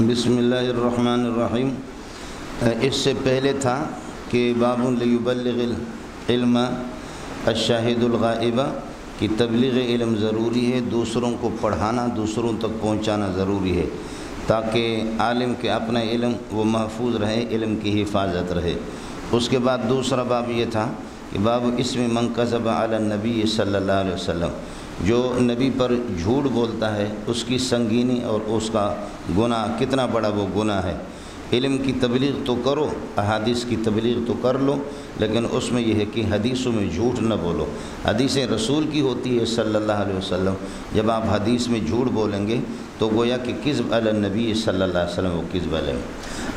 بسم اللہ الرحمن الرحیم۔ اس سے پہلے تھا کہ باب لیبلغ العلم الشاہد الغائب کہ تبلیغ علم ضروری ہے، دوسروں کو پڑھانا، دوسروں تک پہنچانا ضروری ہے تاکہ عالم کے اپنا علم وہ محفوظ رہے، علم کی حفاظت رہے۔ اس کے بعد دوسرا باب یہ تھا کہ باب اسم من کذب علی النبی صلی اللہ علیہ وسلم، جو نبی پر جھوٹ بولتا ہے اس کی سنگینی اور اس کا گناہ کتنا بڑا وہ گناہ ہے۔ علم کی تبلیغ تو کرو، احادیث کی تبلیغ تو کر لو، لیکن اس میں یہ ہے کہ حدیثوں میں جھوٹ نہ بولو۔ حدیثیں رسول کی ہوتی ہے صلی اللہ علیہ وسلم، جب آپ حدیث میں جھوٹ بولیں گے تو گویا کہ کذب علی النبی صلی اللہ علیہ وسلم وہ کذب علیہ۔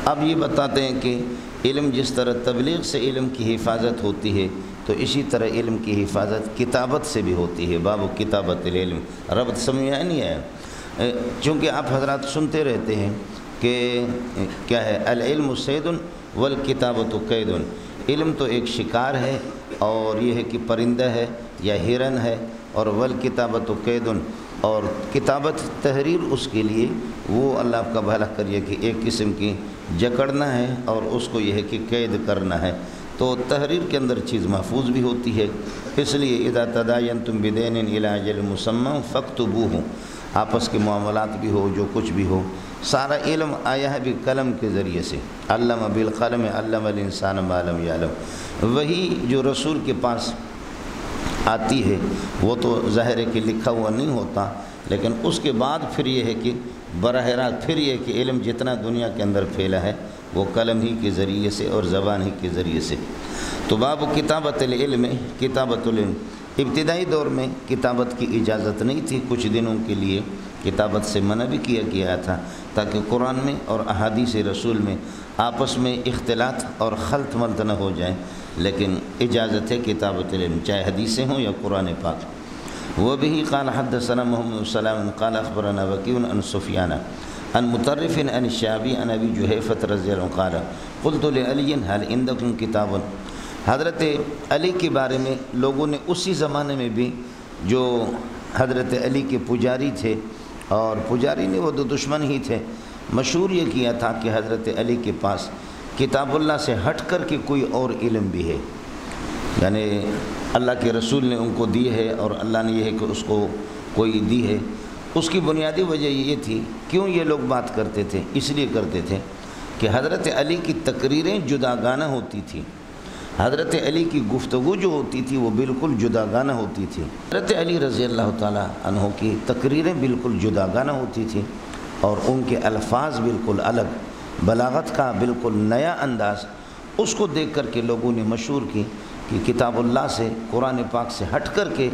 اب یہ بتاتے ہیں کہ علم جس طرح تبلیغ سے علم کی حفاظت ہوتی ہے تو اسی طرح علم کی حفاظت کتابت سے بھی ہوتی ہے۔ باب کتابت العلم، ربط سمجھ میں نہیں ہے؟ چونکہ آپ حضرات سنتے رہتے ہیں کہ کیا ہے، العلم صید والکتابت قید۔ علم تو ایک شکار ہے اور یہ ہے کہ پرندہ ہے یا ہرن ہے، اور والکتابت قید، اور کتابت تحریر اس کے لیے وہ اللہ آپ کا بھلا کریے کہ ایک قسم کی جکڑنا ہے اور اس کو یہ ہے کہ قید کرنا ہے۔ تو تحریر کے اندر چیز محفوظ بھی ہوتی ہے، اس لیے اذا تداینتم بدین الی اجل مسمی فاکتبوہ، آپس کے معاملات بھی ہو، جو کچھ بھی ہو، سارا علم آیا ہے بھی قلم کے ذریعے سے۔ علم بالقلم علم الانسان ما لم یعلم۔ وہی جو رسول کے پاس آتی ہے وہ تو ظاہر ہے کہ لکھا ہوا نہیں ہوتا، لیکن اس کے بعد پھر یہ ہے کہ براہ راست پھر یہ کہ علم جتنا دنیا کے اندر پھیلا ہے وہ قلم ہی کے ذریعے سے اور زبان ہی کے ذریعے سے۔ تو باب کتابت العلم، کتابت العلم، ابتدائی دور میں کتابت کی اجازت نہیں تھی، کچھ دنوں کے لیے کتابت سے منع بھی کیا گیا تھا تاکہ قرآن میں اور احادیث رسول میں آپس میں اختلاط اور خلط ملط نہ ہو جائے، لیکن اجازت ہے کتابت العلم، چاہے حدیثیں ہوں یا قرآن پاک۔ وبه قال حدثنا محمد بن سلام قال اخبرنا وكيع عن سفيان عن مطرف عن الشعبي عن ابي جحيفة رضي الله عنه قال قلت لعلي هل عندكم كتاب۔ حضرت علی کے بارے میں لوگوں نے اسی زمانے میں بھی جو حضرت علی کے پجاری تھے، اور پجاری نے وہ دشمن ہی تھے، مشہور یہ کیا تھا کہ حضرت علی کے پاس کتاب اللہ سے ہٹ کر کے کوئی اور علم بھی ہے، یعنی اللہ کے رسول نے ان کو دی ہے اور اللہ نے یہ ہے کہ اس کو کوئی دی ہے۔ اس کی بنیادی وجہ یہ تھی، کیوں یہ لوگ بات کرتے تھے؟ اس لیے کرتے تھے کہ حضرت علی کی تقریریں جداگانہ ہوتی تھیں، حضرت علی کی گفتگو جو ہوتی تھی وہ بالکل جداگانہ ہوتی تھی۔ حضرت علی رضی اللہ تعالی عنہ کی تقریریں بالکل جداگانہ ہوتی تھیں اور ان کے الفاظ بالکل الگ، بلاغت کا بالکل نیا انداز۔ اس کو دیکھ کر کے لوگوں نے مشہور کی کہ کتاب اللہ سے، قرآن پاک سے ہٹ کر کے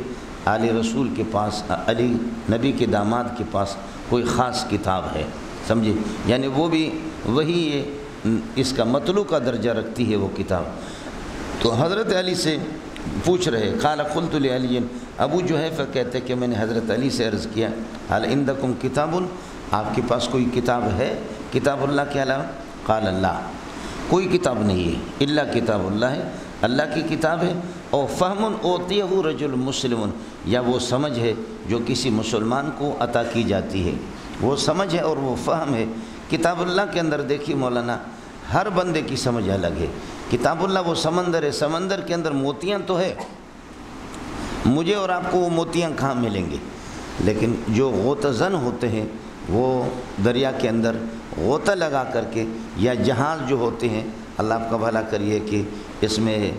آل رسول کے پاس، علی نبی کے داماد کے پاس کوئی خاص کتاب ہے، سمجھے؟ یعنی وہ بھی وہی اس کا مطلوع کا درجہ رکھتی ہے وہ کتاب۔ تو حضرت علی سے پوچھ رہے، قال قلت لعلی، ابو جحیفہ کہتے کہ میں نے حضرت علی سے عرض کیا، هل عندکم کتاب، آپ کے پاس کوئی کتاب ہے کتاب اللہ کے علاوہ؟ قال لا، کوئی کتاب نہیں ہے، الا کتاب اللہ ہے، اللہ کی کتاب ہے، اور فہم اوتیہ رجل مسلم، یا وہ سمجھ ہے جو کسی مسلمان کو عطا کی جاتی ہے، وہ سمجھ ہے اور وہ فہم ہے۔ کتاب اللہ کے اندر دیکھیے مولانا، ہر بندے کی سمجھ الگ ہے۔ کتاب اللہ وہ سمندر ہے، سمندر کے اندر موتیاں تو ہے، مجھے اور آپ کو وہ موتیاں کہاں ملیں گے؟ لیکن جو غوطہ زن ہوتے ہیں وہ دریا کے اندر غوطہ لگا کر کے، یا جہاز جو ہوتے ہیں، اللہ آپ کا بھلا کریے کہ اس میں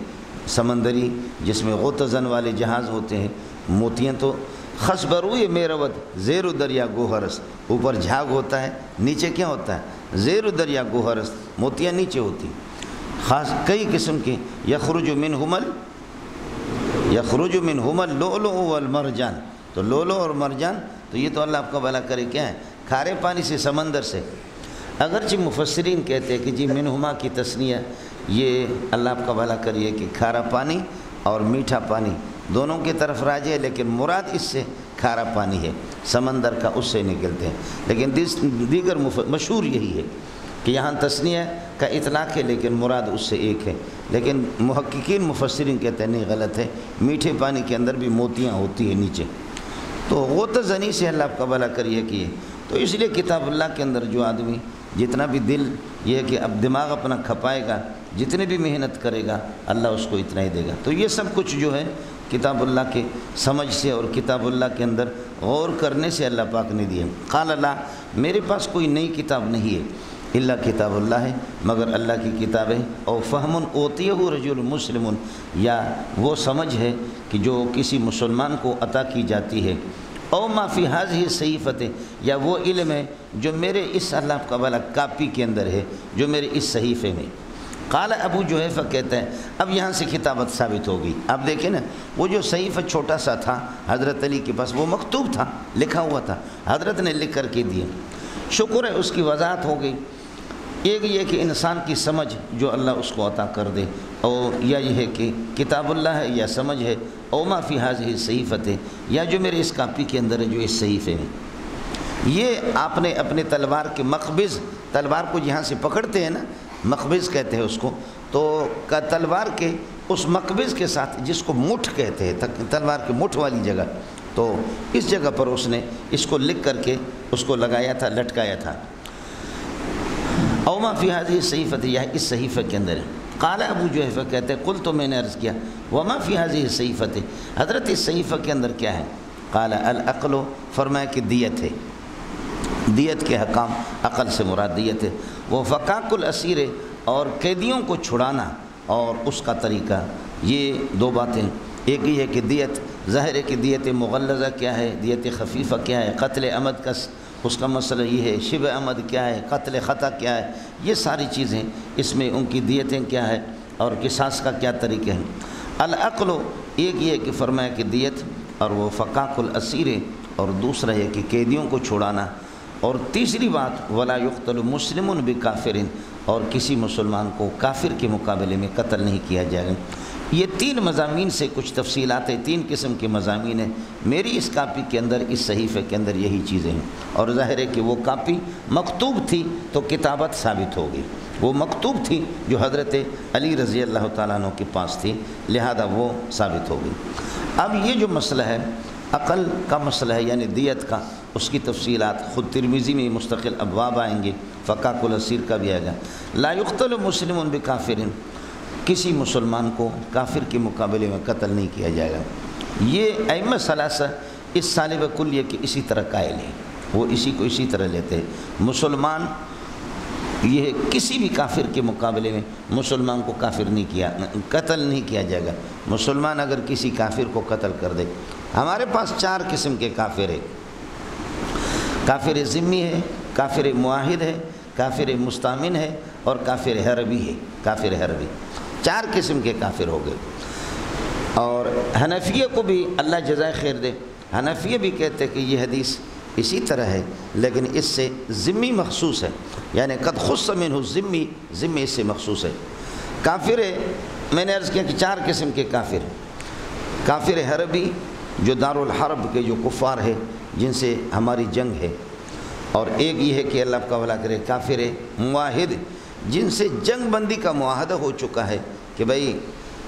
سمندری جس میں غوطہ زن والے جہاز ہوتے ہیں، موتیاں تو خس بروئے میرود زیر دریا گوہرس، اوپر جھاگ ہوتا ہے، نیچے کیا ہوتا ہے؟ زیر دریا گوہرس، موتیاں نیچے ہوتی، خاص کئی قسم کے، یخرج منہم اللؤلؤ والمرجان، تو لؤلؤ اور مرجان، تو یہ تو اللہ آپ کا بھلا کرے کیا ہے؟ کھارے پانی سے، سمندر سے۔ اگرچہ مفسرین کہتے ہیں کہ جی منہما کی تسنیہ یہ اللہ آپ کا بھلا کریے کہ کھارا پانی اور میٹھا پانی دونوں کی طرف راجع ہے، لیکن مراد اس سے کھارا پانی ہے، سمندر کا اس سے نکلتے ہیں۔ لیکن دیگر مشہور یہی ہے کہ یہاں تسنیہ کا اطلاق ہے لیکن مراد اس سے ایک ہے، لیکن محققین مفسرین کہتے ہیں نہیں، غلط ہے، میٹھے پانی کے اندر بھی موتیاں ہوتی ہیں نیچے۔ تو غوطہ زنی سے اللہ آپ کا بھلا کریے کہ تو اس لیے کتاب اللہ کے اندر جو آدمی جتنا بھی دل یہ ہے کہ اب دماغ اپنا کھپائے گا، جتنے بھی محنت کرے گا اللہ اس کو اتنا ہی دے گا۔ تو یہ سب کچھ جو ہے کتاب اللہ کے سمجھ سے اور کتاب اللہ کے اندر غور کرنے سے اللہ پاک نے دیے۔ قال اللہ، میرے پاس کوئی نئی کتاب نہیں ہے، الا کتاب اللہ ہے، مگر اللہ کی کتاب ہے۔ او فہم اوتیہ رجل مسلم، یا وہ سمجھ ہے کہ جو کسی مسلمان کو عطا کی جاتی ہے۔ او ما فی ہذہ صحیفۃ، یا وہ علم ہے جو میرے اس اللہ کا والا کاپی کے اندر ہے، جو میرے اس صحیفے میں۔ قال ابو جحیفہ کہتا ہے اب یہاں سے کتابت ثابت ہوگی۔ اب دیکھیں نا، وہ جو صحیفہ چھوٹا سا تھا حضرت علی کے پاس، وہ مکتوب تھا، لکھا ہوا تھا، حضرت نے لکھ کر کے دیے۔ شکر ہے اس کی وضاحت ہو گئی۔ ایک یہ کہ انسان کی سمجھ جو اللہ اس کو عطا کر دے، اور یا یہ ہے کہ کتاب اللہ ہے یا سمجھ ہے، او ما فی ہذہ صحیفۃ، یا جو میرے اس کاپی کے اندر ہے، جو اس صحیفے میں۔ یہ آپ نے اپنے تلوار کے مقبض، تلوار کو جہاں سے پکڑتے ہیں نا، مقبض کہتے ہیں اس کو، تو تلوار کے اس مقبض کے ساتھ، جس کو مٹھ کہتے ہیں، تلوار کے مٹھ والی جگہ، تو اس جگہ پر اس نے اس کو لکھ کر کے اس کو لگایا تھا، لٹکایا تھا۔ او ما فی ہذہ صحیفۃ، یہ اس صحیفہ کے اندر ہے۔ قال ابو جحیفہ کہتے ہیں قلت، تو میں نے عرض کیا وما فی ہذہ صحیفۃ، حضرت اس صحیفہ کے اندر کیا ہے؟ قال العقل، فرمایا کہ دیت ہے، دیت کے حکام، عقل سے مراد دیت ہے۔ وہ فکاک الاسیر، اور قیدیوں کو چھڑانا اور اس کا طریقہ، یہ دو باتیں۔ ایک یہ ہے کہ دیت، ظاہر ہے کہ دیت مغلظہ کیا ہے، دیت خفیفہ کیا ہے، قتل عمد کا اس کا مسئلہ یہ ہے، شبہ عمد کیا ہے، قتل خطا کیا ہے، یہ ساری چیزیں اس میں ان کی دیتیں کیا ہے اور قصاص کا کیا طریقہ ہے۔ العقل، ایک یہ ہے کہ فرمایا کہ دیت، اور وہ فکاک الاسیر، اور دوسرا یہ کہ قیدیوں کو چھڑانا، اور تیسری بات ولا یقتل مسلم بکافر، اور کسی مسلمان کو کافر کے مقابلے میں قتل نہیں کیا جائے گا۔ یہ تین مضامین سے کچھ تفصیلات ہیں، تین قسم کے مضامین ہیں۔ میری اس کاپی کے اندر، اس صحیفے کے اندر یہی چیزیں ہیں، اور ظاہر ہے کہ وہ کاپی مکتوب تھی تو کتابت ثابت ہوگی۔ وہ مکتوب تھی جو حضرت علی رضی اللہ تعالیٰ عنہ کے پاس تھی، لہذا وہ ثابت ہوگی۔ اب یہ جو مسئلہ ہے عقل کا مسئلہ ہے، یعنی دیت کا، اس کی تفصیلات خود ترمذی میں مستقل ابواب آئیں گے، فکاک الاسیر کا بھی آئے گا۔ لا یقتل مسلم بکافر، کسی مسلمان کو کافر کے مقابلے میں قتل نہیں کیا جائے گا۔ یہ ائمہ ثلاثہ اس سالب کلیہ کے اسی طرح قائل ہیں، وہ اسی کو اسی طرح لیتے ہیں۔ مسلمان یہ کسی بھی کافر کے مقابلے میں مسلمان کو کافر نہیں کیا، قتل نہیں کیا جائے گا۔ مسلمان اگر کسی کافر کو قتل کر دے، ہمارے پاس چار قسم کے کافر ہیں، کافر ذمی ہے، کافر معاہد ہے، کافر مستامن ہے، اور کافر حربی ہے۔ کافر حربی چار قسم کے کافر ہو گئے۔ اور حنفیہ کو بھی اللہ جزائے خیر دے، حنفیہ بھی کہتے کہ یہ حدیث اسی طرح ہے، لیکن اس سے ذمی مخصوص ہے، یعنی قد خص منہ ذمی، ذمی اس سے مخصوص ہے۔ کافر، میں نے عرض کیا کہ چار قسم کے کافر، کافر حربی جو دارالحرب کے جو کفار ہے جن سے ہماری جنگ ہے، اور ایک یہ ہے کہ اللہ کا بھلا کرے کافر معاہد جن سے جنگ بندی کا معاہدہ ہو چکا ہے کہ بھئی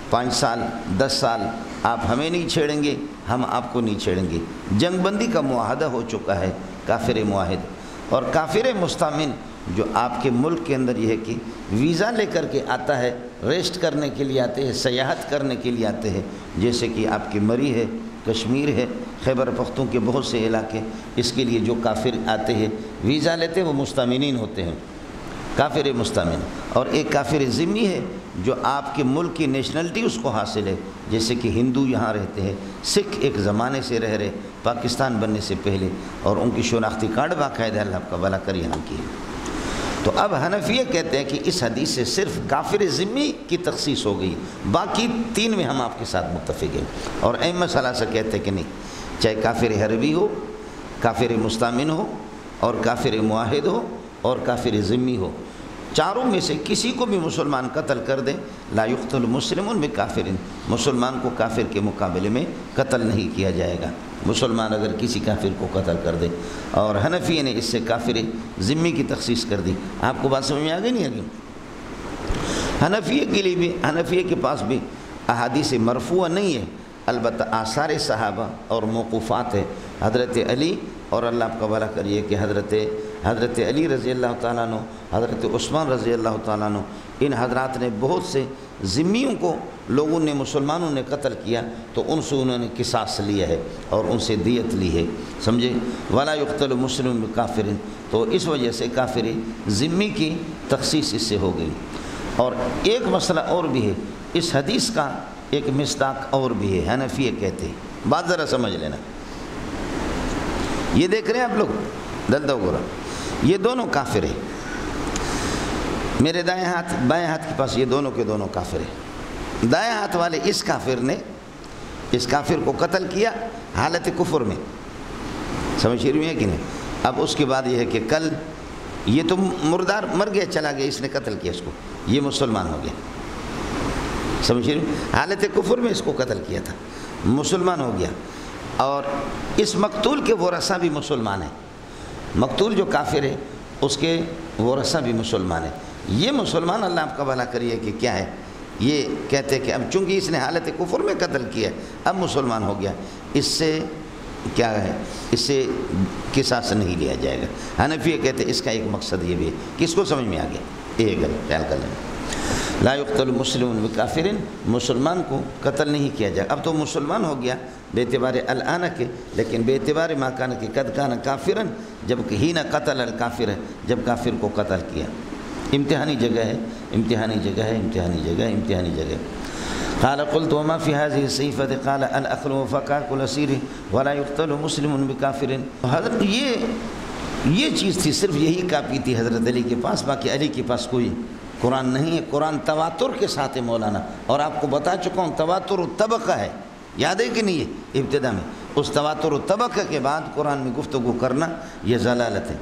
5 سال 10 سال آپ ہمیں نہیں چھیڑیں گے، ہم آپ کو نہیں چھیڑیں گے، جنگ بندی کا معاہدہ ہو چکا ہے، کافر معاہد۔ اور کافر مستامن جو آپ کے ملک کے اندر یہ ہے کہ ویزا لے کر کے آتا ہے، ریسٹ کرنے کے لیے آتے ہیں، سیاحت کرنے کے لیے آتے ہیں، جیسے کہ آپ کی مری ہے، کشمیر ہے، خیبر پختون کے بہت سے علاقے، اس کے لیے جو کافر آتے ہیں ویزا لیتے ہیں وہ مستامنین ہوتے ہیں، کافر مستامن۔ اور ایک کافر ذمی ہے جو آپ کے ملک کی نیشنلٹی اس کو حاصل ہے، جیسے کہ ہندو یہاں رہتے ہیں، سکھ ایک زمانے سے رہ رہے پاکستان بننے سے پہلے، اور ان کی شناختی کارڈ باقاعدہ اللہ کا بھلا کر یہاں کی ہے۔ تو اب حنفیہ کہتے ہیں کہ اس حدیث سے صرف کافر ذمی کی تخصیص ہو گئی، باقی تین میں ہم آپ کے ساتھ متفق ہیں۔ اور ائمہ ثلاثہ کہتے ہیں کہ نہیں، چاہے کافر حربی ہو، کافر مستامن ہو، اور کافر معاہد ہو، اور کافر ذمی ہو، چاروں میں سے کسی کو بھی مسلمان قتل کر دے، لا یقتل مسلم بکافر، مسلمان کو کافر کے مقابلے میں قتل نہیں کیا جائے گا، مسلمان اگر کسی کافر کو قتل کر دے۔ اور حنفیہ نے اس سے کافر ذمی کی تخصیص کر دی۔ آپ کو بات سمجھ میں آ گئی نہیں آگئی؟ حنفیہ کے لیے بھی، حنفیہ کے پاس بھی احادیث مرفوع نہیں ہے، البتہ آثار صحابہ اور موقوفات ہے۔ حضرت علی اور اللہ کا بھلا کریے کہ حضرت حضرت علی رضی اللہ تعالیٰ عنہ، حضرت عثمان رضی اللہ تعالیٰ عنہ، ان حضرات نے بہت سے ذمیوں کو لوگوں نے، مسلمانوں نے قتل کیا تو ان سے انہوں نے قصاص لیا ہے اور ان سے دیت لی ہے، سمجھے؟ ولا یقتل مسلم بکافر، تو اس وجہ سے کافر ذمی کی تخصیص اس سے ہو گئی۔ اور ایک مسئلہ اور بھی ہے، اس حدیث کا ایک مصداق اور بھی ہے، حنفیہ کہتے ہیں، بات ذرا سمجھ لینا۔ یہ دیکھ رہے ہیں آپ لوگ دلدہ گورا، یہ دونوں کافر ہیں، میرے دائیں ہاتھ بائیں ہاتھ کے پاس یہ دونوں کے دونوں کافر ہیں۔ دائیں ہاتھ والے اس کافر نے اس کافر کو قتل کیا حالت کفر میں، سمجھ رہی ہے کہ نہیں؟ اب اس کے بعد یہ ہے کہ کل یہ تو مردار مر گیا، چلا گیا، اس نے قتل کیا اس کو، یہ مسلمان ہو گیا، سمجھ رہی؟ حالت کفر میں اس کو قتل کیا تھا، مسلمان ہو گیا، اور اس مقتول کے ورثہ بھی مسلمان ہیں، مقتول جو کافر ہے اس کے ورثہ بھی مسلمان ہیں۔ یہ مسلمان اللہ آپ کا بھلا کریے کہ کیا ہے، یہ کہتے کہ اب چونکہ اس نے حالت کفر میں قتل کیا اب مسلمان ہو گیا، اس سے کیا ہے، اس سے قصاص نہیں لیا جائے گا۔ حنفیہ کہتے اس کا ایک مقصد یہ بھی ہے، کس کو سمجھ میں آ گیا؟ ایک خیال کر لیں، لا یقتل مسلم بکافر، مسلمان کو قتل نہیں کیا جائے۔ اب تو مسلمان ہو گیا بے اعتبار الآن کے، لیکن بے اعتبار ما کان کہ قد کان کافرا، جب کہ ہی نہ قتل الکافر ہے، جب کافر کو قتل کیا۔ امتحانی جگہ ہے، امتحانی جگہ ہے، امتحانی جگہ ہے، امتحانی جگہ ہے۔ قال قلت وما في هذه الصحيفة قال الأخل وفكاك الأسير ولا يقتل مسلم بكافر۔ حضرت یہ چیز تھی، صرف یہی کاپی تھی حضرت علی کے پاس، باقی علی کے پاس کوئی قرآن نہیں ہے۔ قرآن تواتر کے ساتھ ہے مولانا، اور آپ کو بتا چکا ہوں تواتر الطبقہ ہے، یاد ہے کہ نہیں ہے؟ ابتدا میں اس تواتر الطبقہ کے بعد قرآن میں گفتگو کرنا یہ ضلالت ہے۔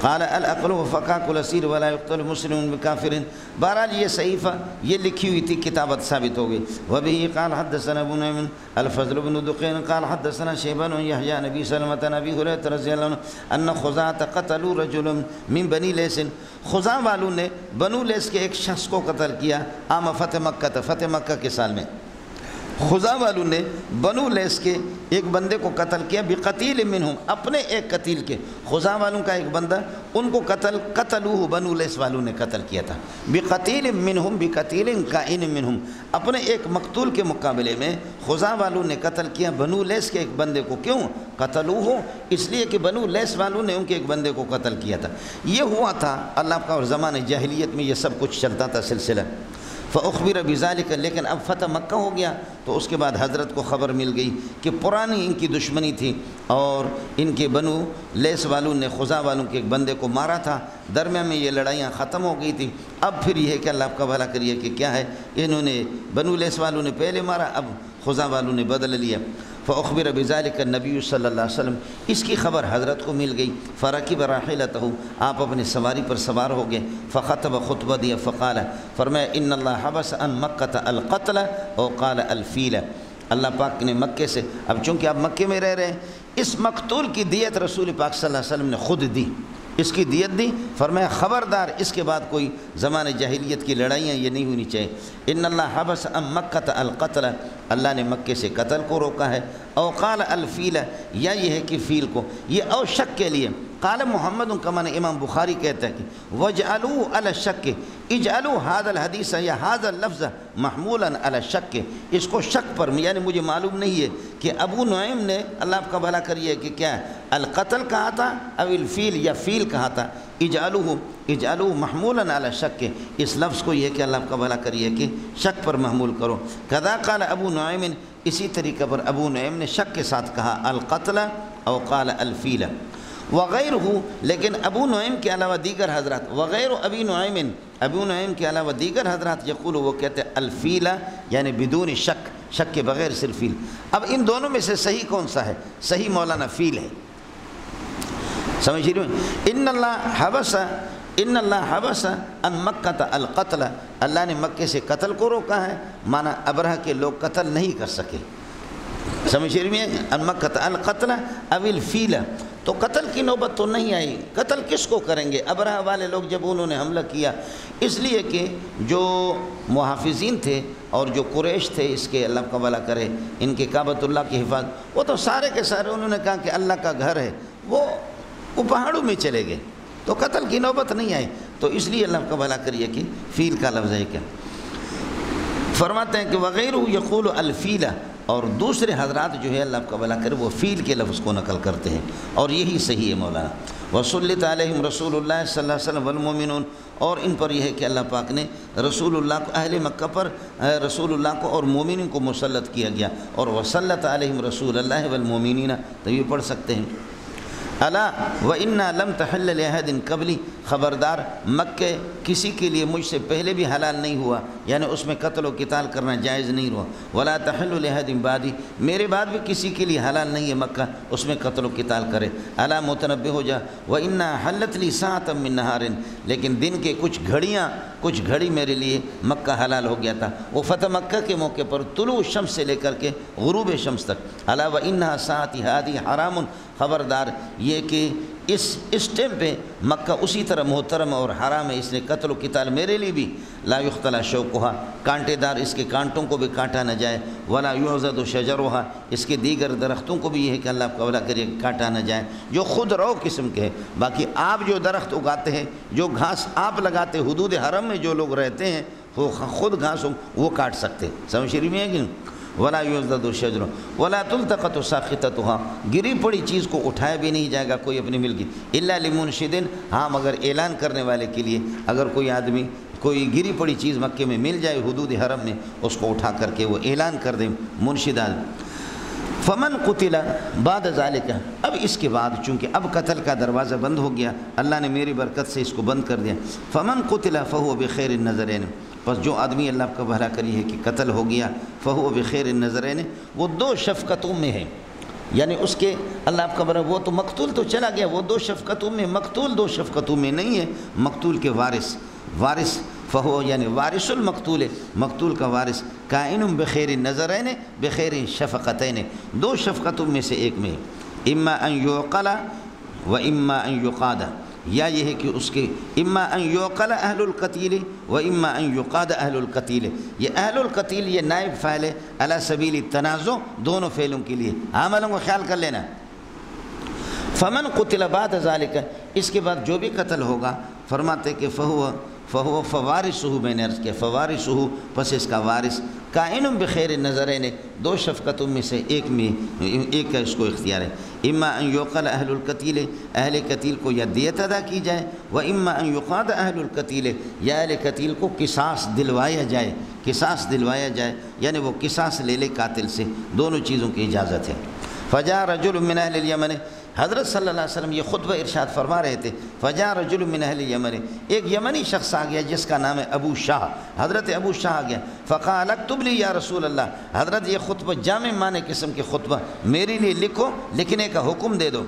قال العقل وفكاك الاسير ولا يقتل مسلم بكافر، بہرحال یہ صحیفہ یہ لکھی ہوئی تھی، کتابت ثابت ہو گئی۔ وبه قال حدثنا ابو نعيم الفضل بن دقين قال حدثنا شيبان يحيى نبي سلمة نبي هريرة رضي الله عنه ان خزاعة قتلوا رجلا من بني ليس، خزاع والوں نے بنو لیس کے ایک شخص کو قتل کیا عام فتح مکہ، فتح مکہ کے سال میں۔ خزاع والوں نے بنو لیس کے ایک بندے کو قتل کیا بقتیل منہم، اپنے ایک قتیل کے، خزاع والوں کا ایک بندہ، ان کو قتلوہ بنو لیس والوں نے قتل کیا تھا، بقتیل منہم بقتیل کائن منہم، اپنے ایک مقتول کے مقابلے میں خزاع والوں نے قتل کیا بنو لیس کے ایک بندے کو۔ کیوں قتلوہ؟ اس لیے کہ بنو لیس والوں نے ان کے ایک بندے کو قتل کیا تھا۔ یہ ہوا تھا اللہ کا، اور زمانے جاہلیت میں یہ سب کچھ چلتا تھا سلسلہ۔ فأخبر بذلك، لیکن اب فتح مکہ ہو گیا تو اس کے بعد حضرت کو خبر مل گئی کہ پرانی ان کی دشمنی تھی، اور ان کے بنو لیس والوں نے خزاع والوں کے ایک بندے کو مارا تھا، درمیان میں یہ لڑائیاں ختم ہو گئی تھی۔ اب پھر یہ ہے کہ اللہ آپ کا بھلا کریے کہ کیا ہے، انہوں نے بنو لیس والوں نے پہلے مارا، اب خزاع والوں نے بدل لیا۔ فأخبر بذلك النبی صلی اللہ علیہ وسلم، اس کی خبر حضرت کو مل گئی۔ فرکب راحلتہ، آپ اپنے سواری پر سوار ہو گئے۔ فخطب، خطبہ دیا، فقال، فرمایا ان اللہ حبس عن مکہ القتل او قال الفیل، اللہ پاک نے مکے سے، اب چونکہ آپ مکے میں رہ رہے ہیں، اس مقتول کی دیت رسول پاک صلی اللہ علیہ وسلم نے خود دی، اس کی دیت دی۔ فرمایا خبردار اس کے بعد کوئی زمانے جاہلیت کی لڑائیاں یہ نہیں ہونی چاہیے۔ ان اللہ حبس عن مکہ القتل، اللہ نے مکے سے قتل کو روکا ہے۔ او قال الفیل، یا یہ ہے کہ فیل کو، یہ او شک کے لیے۔ قال محمد کا معنی امام بخاری کہتا ہے کہ وجعلوا علی الشک، اجعلوا هذا الحدیث یا هذا اللفظ محمولا علی الشک، اس کو شک پر، یعنی مجھے معلوم نہیں ہے کہ ابو نعیم نے، اللہ آپ کا بھلا کریے کہ کیا ہے، القتل کہا تھا او الفیل یا فیل کہا تھا۔ اجعلوا محمولا علی الشک، اس لفظ کو یہ کہ اللہ آپ کا بھلا کریے کہ شک پر محمول کرو۔ کذا قال ابو نعیم، اسی طریقہ پر ابو نعیم نے شک کے ساتھ کہا القتل او قال الفیل۔ وغیرہ، لیکن ابو نعیم کے علاوہ دیگر حضرات، وغیر ابی نعیم، ابو نعیم کے علاوہ دیگر حضرات یقول، وہ کہتے ہیں الفیل، یعنی بدون شک، شک کے بغیر صرف فیل۔ اب ان دونوں میں سے صحیح کون سا ہے؟ صحیح مولانا فیل ہے، سمجھ رہے ہیں؟ ان اللہ حبس ان مکہ القتل، اللہ نے مکے سے قتل کو روکا ہے، مانا ابرہہ کے لوگ قتل نہیں کر سکے، سمجھ رہے ہیں؟ ان مکہ القتل او الفیل، تو قتل کی نوبت تو نہیں آئی، قتل کس کو کریں گے؟ ابرہہ والے لوگ جب انہوں نے حملہ کیا، اس لیے کہ جو محافظین تھے اور جو قریش تھے، اس کے اللہ کا بھلا کرے، ان کے کعبۃ اللہ کی حفاظت، وہ تو سارے کے سارے انہوں نے کہا کہ اللہ کا گھر ہے، وہ پہاڑوں میں چلے گئے، تو قتل کی نوبت نہیں آئی، تو اس لیے اللہ کا بھلا کریے کہ فیل کا لفظ ہے کیا. فرماتے ہیں کہ وغیرہ یقول الفیلہ، اور دوسرے حضرات جو ہے اللہ کا بھلا کرے وہ فیل کے لفظ کو نقل کرتے ہیں، اور یہی صحیح ہے مولانا. وصلت علیہم رسول اللہ صلی اللہ علیہ وسلم والمؤمنون، اور ان پر یہ ہے کہ اللہ پاک نے رسول اللہ کو، اہل مکہ پر رسول اللہ کو اور مومنین کو مسلط کیا گیا. اور وصلت علیہم رسول اللہ والمؤمنین، تو یہ پڑھ سکتے ہیں. الا وَإِنَّا لَمْ تَحِلَّ لِأَحَدٍ قَبْلِي، خبردار مکہ کسی کے لیے مجھ سے پہلے بھی حلال نہیں ہوا، یعنی اس میں قتل و قتال کرنا جائز نہیں ہوا. وَلَا تَحِلُّ لِأَحَدٍ بَعْدِي، میرے بعد بھی کسی کے لیے حلال نہیں ہے مکہ اس میں قتل و قتال کرے. الا متنبہ ہو جا. وَإِنَّا حَلَّتْ لِي سَاعَةً مِّن نَهَارٍ، لیکن دن کے کچھ گھڑی میرے لیے مکہ حلال ہو گیا تھا. وہ فتح مکہ کے موقع پر طلوع شمس سے لے کر کے غروب شمس تک. الا وَإِنَّهَا سَاعَتِي هَذِهِ حَرَامٌ، خبردار یہ کہ اس ٹائم پہ مکہ اسی طرح محترم اور حرام ہے، اس نے قتل و قتال میرے لیے بھی. لا یختلا شوکها، کانٹے دار اس کے کانٹوں کو بھی کاٹا نہ جائے. ولا یعضد شجرها، اس کے دیگر درختوں کو بھی یہ ہے کہ اللہ کا بھلا کرے کاٹا نہ جائے، جو خود رو قسم کے ہے. باقی آپ جو درخت اگاتے ہیں، جو گھاس آپ لگاتے حدود حرم میں جو لوگ رہتے ہیں وہ خود گھاس وہ کاٹ سکتے. سمجھ شریف میں ہے کہ ولا یعضد الشجر ولا تلتقط ساقطتها، گری پڑی چیز کو اٹھایا بھی نہیں جائے گا کوئی اپنی مل کی. الا لمنشد، ہاں مگر اعلان کرنے والے کے لیے، اگر کوئی آدمی کوئی گری پڑی چیز مکے میں مل جائے حدود حرم میں، اس کو اٹھا کر کے وہ اعلان کر دیں منشد آدمی. فمن قتل بعد ذالک، اب اس کے بعد چونکہ اب قتل کا دروازہ بند ہو گیا، اللہ نے میری برکت سے اس کو بند کر دیا. فمن قتل فهو بخیر النظرین، پس جو آدمی اللہ کا بھلا کری ہے کہ قتل ہو گیا، فهو بخیر النظرین، وہ دو شفقتوں میں ہے. یعنی اس کے اللہ کا بھلا، وہ تو مقتول تو چلا گیا، وہ دو شفقتوں میں، مقتول دو شفقتوں میں نہیں ہے، مقتول کے وارث فہو یعنی وارث المقتول، مقتول کا وارث. کائن بخیر النظرین بخیر شفقتین، دو شفقتوں میں سے ایک میں ہے. اما ان یعقل و اما ان یقاد، یا یہ ہے کہ اس کے اما ان یعقل اہل القتیل و اما ان یقاد اہل القتیل. یہ اہل القتیل یہ نائب فاعل ہے علی سبیل التنازع، دونوں فعلوں کے لیے، عاملوں کو خیال کر لینا. فمن قتل بعد ذالک، اس کے بعد جو بھی قتل ہوگا، فرماتے کہ فہو فوارثہ، میں نے عرض کیا فوارثہ، پس اس کا وارث. کائن بخیر النظرین، دو شفقتوں میں سے ایک کا اس کو اختیار ہے. اما ان یعقل اہل القتیل، اہل قتیل کو یا دیت ادا کی جائے، و اما ان یقاد اہل القتیل، یا اہل قتیل کو قصاص دلوایا جائے، یعنی وہ قصاص لے لے قاتل سے. دونوں چیزوں کی اجازت ہے. فجاء رجل من اہل الیمن، حضرت صلی اللہ علیہ وسلم یہ خطبہ ارشاد فرما رہے تھے. فجاء رجل من اہل الیمن، ایک یمنی شخص آ گیا جس کا نام ہے ابو شاہ، حضرت ابو شاہ آ گیا. فقال اکتب لی یا رسول اللہ، حضرت یہ خطبہ جامع معنی قسم کے خطبہ میرے لیے لکھو، لکھنے کا حکم دے دو.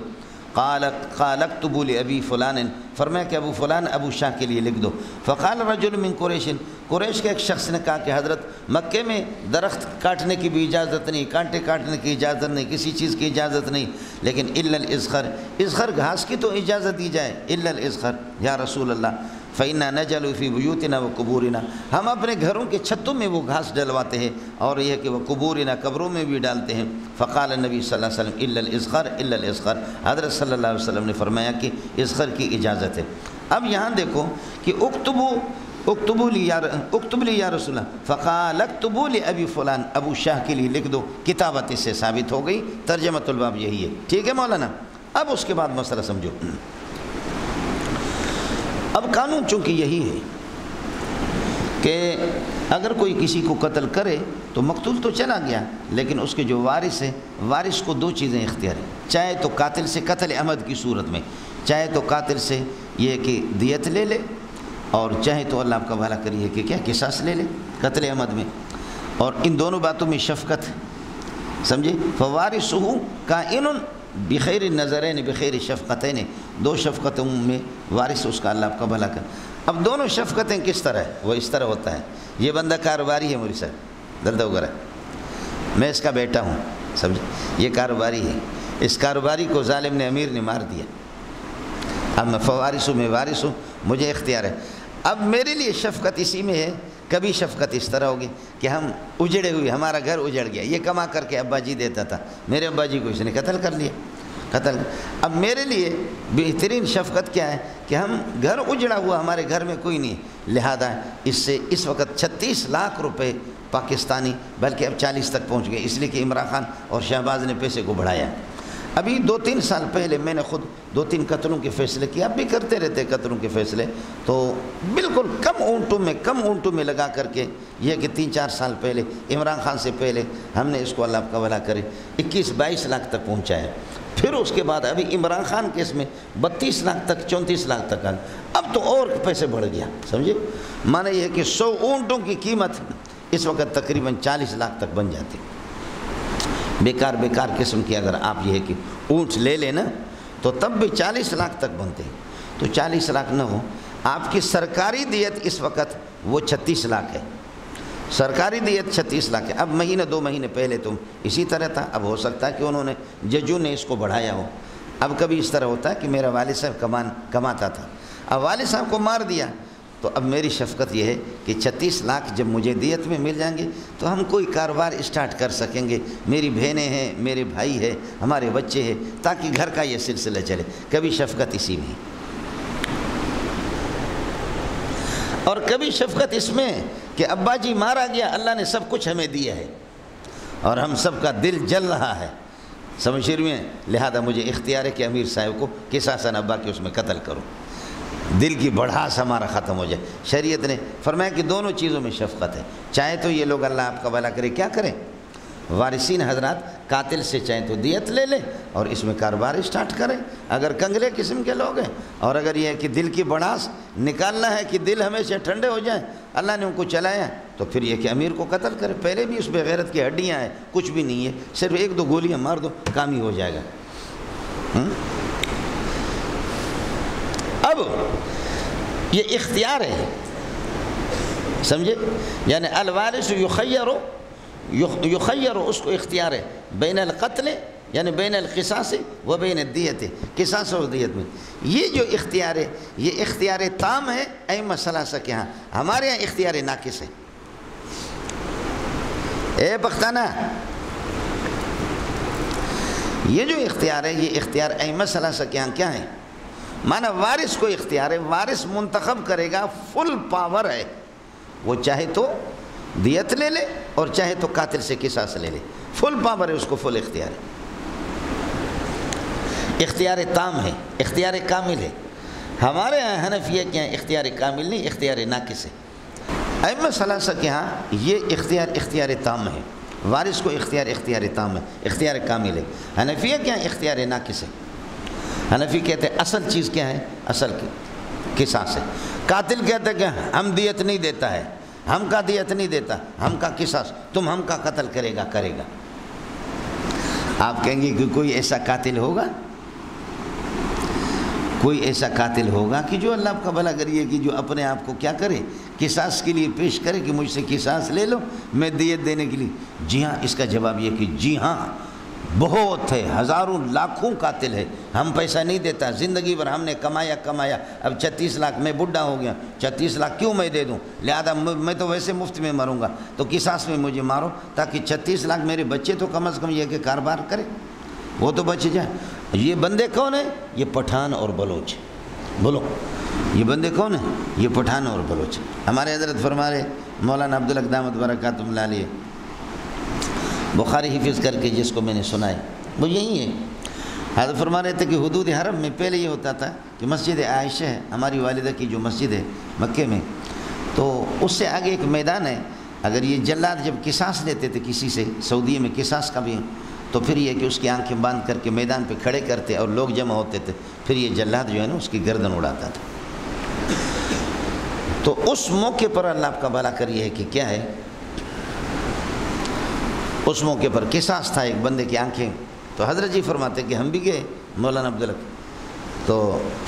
قال اکتبوا لابی فلان، فرمایا کہ ابو فلان ابو شاہ کے لیے لکھ دو. فقال رجل من قریش، قریش کے ایک شخص نے کہا کہ حضرت مکے میں درخت کاٹنے کی بھی اجازت نہیں، کانٹے کاٹنے کی اجازت نہیں، کسی چیز کی اجازت نہیں، لیکن الا الازخر، ازخر گھاس کی تو اجازت دی جائے. الا الازخر یا رسول اللہ، فإنا نجعل فی بیوتنا وقبورنا، ہم اپنے گھروں کے چھتوں میں وہ گھاس ڈلواتے ہیں، اور یہ کہ وہ قبورنا، قبروں میں بھی ڈالتے ہیں. فقال نبی صلی اللہ علیہ وسلم الا الازخر الا الازخر، حضرت صلی اللہ علیہ وسلم نے فرمایا کہ ازخر کی اجازت ہے. اب یہاں دیکھو کہ اکتبوا لی یا رسول اللہ، فقال اکتبوا لابی فلان، ابو شاہ کے لیے لکھ دو. کتابت اس سے ثابت ہو گئی، ترجمۃ الباب یہی ہے. ٹھیک ہے مولانا. اب اس کے بعد مسئلہ سمجھو. اب قانون چونکہ یہی ہے کہ اگر کوئی کسی کو قتل کرے تو مقتول تو چلا گیا، لیکن اس کے جو وارث ہے، وارث کو دو چیزیں اختیار ہیں. چاہے تو قاتل سے قتل عمد کی صورت میں، چاہے تو قاتل سے یہ کہ دیت لے لے، اور چاہے تو اللہ آپ کا بھلا کریے کہ کیا قصاص لے لے قتل عمد میں. اور ان دونوں باتوں میں شفقت ہے، سمجھے. فوارثہ کائن بخیر النظرین بخیر شفقتین، دو شفقتوں میں وارث اس کا اللہ آپ کا بھلا کر. اب دونوں شفقتیں کس طرح ہے؟ وہ اس طرح ہوتا ہے، یہ بندہ کاروباری ہے، مجھ سے دردہ وغیرہ، میں اس کا بیٹا ہوں، سمجھے. یہ کاروباری ہے، اس کاروباری کو ظالم نے، امیر نے مار دیا. اب میں فوارث ہوں، میں وارث ہوں، مجھے اختیار ہے. اب میرے لیے شفقت اسی میں ہے. کبھی شفقت اس طرح ہوگی کہ ہم اجڑے ہوئے، ہمارا گھر اجڑ گیا، یہ کما کر کے ابا جی دیتا تھا، میرے ابا جی کو اس نے قتل کر لیا. اب میرے لیے بہترین شفقت کیا ہے کہ ہم گھر اجڑا ہوا، ہمارے گھر میں کوئی نہیں، لہذا اس سے اس وقت 36 لاکھ روپے پاکستانی، بلکہ اب 40 تک پہنچ گئے، اس لیے کہ عمران خان اور شہباز نے پیسے کو بڑھایا۔ ابھی 2-3 سال پہلے میں نے خود 2-3 قتلوں کے فیصلے کیے، اب بھی کرتے رہتے قتلوں کے فیصلے، تو بالکل کم اونٹوں میں لگا کر کے، یہ کہ 3-4 سال پہلے عمران خان سے پہلے ہم نے اس کو اللہ کا بھلا کرے 21-22 لاکھ تک پہنچایا، پھر اس کے بعد ابھی عمران خان کیس میں 32 لاکھ تک 34 لاکھ تک آ، اب تو اور پیسے بڑھ گیا، سمجھے؟ معنی یہ ہے کہ 100 اونٹوں کی قیمت اس وقت تقریباً 40 لاکھ تک بن جاتی۔ بیکار قسم کی اگر آپ یہ ہے کہ اونٹ لے لینا تو تب بھی 40 لاکھ تک بنتے ہیں، تو 40 لاکھ نہ ہو، آپ کی سرکاری دیت اس وقت وہ 36 لاکھ ہے، سرکاری دیت 36 لاکھ ہے۔ اب مہینہ 2 مہینے پہلے تم اسی طرح تھا، اب ہو سکتا ہے کہ انہوں نے ججوں نے اس کو بڑھایا ہو۔ اب کبھی اس طرح ہوتا ہے کہ میرا والد صاحب کماتا تھا، اب والد صاحب کو مار دیا، تو اب میری شفقت یہ ہے کہ 36 لاکھ جب مجھے دیت میں مل جائیں گے تو ہم کوئی کاروبار اسٹارٹ کر سکیں گے، میری بہنیں ہیں، میرے بھائی ہیں، ہمارے بچے ہیں، تاکہ گھر کا یہ سلسلہ چلے۔ کبھی شفقت اسی میں، اور کبھی شفقت اس میں کہ ابا جی مارا گیا، اللہ نے سب کچھ ہمیں دیا ہے اور ہم سب کا دل جل رہا ہے، سمجھ رہے ہیں، لہذا مجھے اختیار ہے کہ امیر صاحب کو قصاصاً ابا کے اس میں قتل کروں، دل کی بڑھاس ہمارا ختم ہو جائے۔ شریعت نے فرمایا کہ دونوں چیزوں میں شفقت ہے، چاہے تو یہ لوگ اللہ آپ کا بھلا کرے کیا کریں، وارثین حضرات قاتل سے چاہیں تو دیت لے لیں اور اس میں کاروبار اسٹارٹ کریں، اگر کنگلے قسم کے لوگ ہیں، اور اگر یہ ہے کہ دل کی بڑھاس نکالنا ہے کہ دل ہمیشہ ٹھنڈے ہو جائیں، اللہ نے ان کو چلایا، تو پھر یہ کہ امیر کو قتل کرے، پہلے بھی اس بے غیرت کی ہڈیاں ہیں، کچھ بھی نہیں ہے، صرف 1-2 گولیاں مار دو، کام ہی ہو جائے گا۔ اب یہ اختیار ہے، سمجھے، یعنی الوارث یخیر اس کو اختیار ہے بین القتل یعنی بین القصاص و بین الدیت، قصاص اور دیت میں، یہ جو اختیار ہے یہ اختیار تام ہے ائمہ ثلاثہ کے ہاں، ہمارے ہاں اختیار ناقص ہے۔ اے پختانہ، یہ جو اختیار ہے یہ اختیار ائمہ ثلاثہ کے ہاں کیا ہے؟ مانا وارث کو اختیار ہے، وارث منتخب کرے گا، فل پاور ہے، وہ چاہے تو دیت لے لے اور چاہے تو قاتل سے قصاص لے لے، فل پاور ہے، اس کو فل اختیار ہے، اختیار تام ہے، اختیار کامل ہے۔ ہمارے یہاں حنفیہ کے یہاں اختیار کامل نہیں، اختیار ناقص ہے۔ ائمہ ثلاثہ کے ہاں یہ اختیار تام ہے، وارث کو اختیار تام ہے، اختیار کامل ہے۔ حنفیہ کے یہاں اختیار ناقص ہے، حنفی کہتے ہیں اصل چیز کیا ہے؟ اصل قصاص ہے۔ قاتل کہتے ہیں کہ ہم دیت نہیں دیتا ہے، ہم کا دیت نہیں دیتا، ہم کا قصاص، تم ہم کا قتل کرے گا۔ آپ کہیں گے کہ کوئی ایسا قاتل ہوگا، کوئی ایسا قاتل ہوگا کہ جو اللہ کا بھلا کریے کہ جو اپنے آپ کو کیا کرے، قصاص کے لیے پیش کرے کہ مجھ سے قصاص لے لو میں دیت دینے کے لیے؟ جی ہاں، اس کا جواب یہ کہ جی ہاں، بہت ہے، ہزاروں لاکھوں قاتل ہے، ہم پیسہ نہیں دیتا، زندگی بھر ہم نے کمایا، اب 36 لاکھ میں بڈھا ہو گیا، 36 لاکھ کیوں میں دے دوں، لہذا میں تو ویسے مفت میں مروں گا، تو قصاص میں مجھے مارو تاکہ 36 لاکھ میرے بچے تو کم از کم یہ کہ کاروبار کرے، وہ تو بچ جائے۔ یہ بندے کون ہیں؟ یہ پٹھان اور بلوچ، بولو یہ بندے کون ہیں؟ یہ پٹھان اور بلوچ۔ ہمارے حضرت فرما رہے مولانا عبدالحق دامت برکاتہ اللہ علیہ، بخاری حفظ کر کے جس کو میں نے سنا ہے وہ یہی ہے، حضرت فرما رہے تھے کہ حدود حرم میں پہلے یہ ہوتا تھا کہ مسجد عائشہ ہے، ہماری والدہ کی جو مسجد ہے مکے میں، تو اس سے آگے ایک میدان ہے، اگر یہ جلاد جب قصاص لیتے تھے کسی سے، سعودی میں قصاص کا بھی، تو پھر یہ کہ اس کی آنکھیں باندھ کر کے میدان پہ کھڑے کرتے اور لوگ جمع ہوتے تھے، پھر یہ جلاد جو ہے نا اس کی گردن اڑاتا تھا۔ تو اس موقع پر اللہ آپ کا بھلا کریے ہے کہ کیا ہے، اس موقع پر قصاص تھا ایک بندے کی آنکھیں، تو حضرت جی فرماتے کہ ہم بھی گئے مولانا عبدالحق، تو